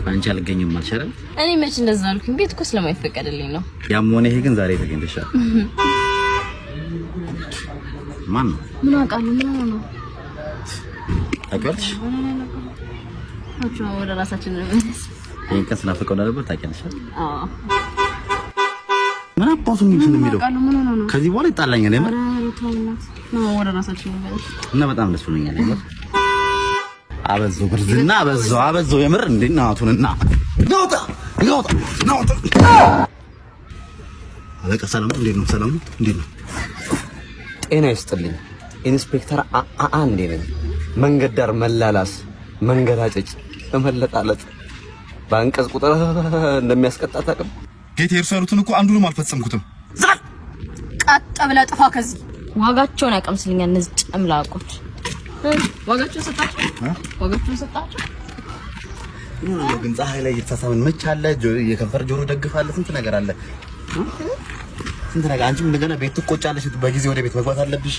አንቺ አልገኝም አልሻለም እኔ መች እንደዛ አልኩኝ ቤት እኮ ስለማይፈቀድልኝ ነው ያም ሆነ ይሄ ግን ዛሬ ተገኝተሻል ማን ምን አውቃለሁ ምን ነው ታውቂያለሽ አቻ ወደ ራሳችን እንመለስ ይሄን ቀን ስናፈቀው ነበር ታውቂያለሽ አዎ ምን አባቱ ምን የሚለው ከዚህ በኋላ ይጣላኛል የምር ነው ወደ ራሳችን እንመለስ እና በጣም ደስ ብሎኛል የምር አበዞ ብርዝና አበዞ የምር እንዴናቱንና ናውጣ አለቀ ሰላም እንዴ ነው ሰላም እንዴ ነው ጤና ይስጥልኝ ኢንስፔክተር እንዴ ነኝ መንገድ ዳር መላላስ መንገራጨጭ ተመለጣለጥ ባንቀጽ ቁጥር እንደሚያስቀጣ ታቀም ጌታ ይርሳሉትን እኮ አንዱንም አልፈጸምኩትም ዛል ቀጥ ብለ ጥፋ ከዚህ ዋጋቸውን ያቀምስልኛል እነዚህ ጨምላቆች ዋጋቸውን ሰጣቸው ግን ፀሐይ ላይ የተሳሳምን መች አለ የከንፈር ጆሮ ደግፋለ ስንት ነገር አለ ስንት ነገር አንቺም እንደገና ቤት ትቆጫለሽ በጊዜ ወደ ቤት መግባት አለብሽ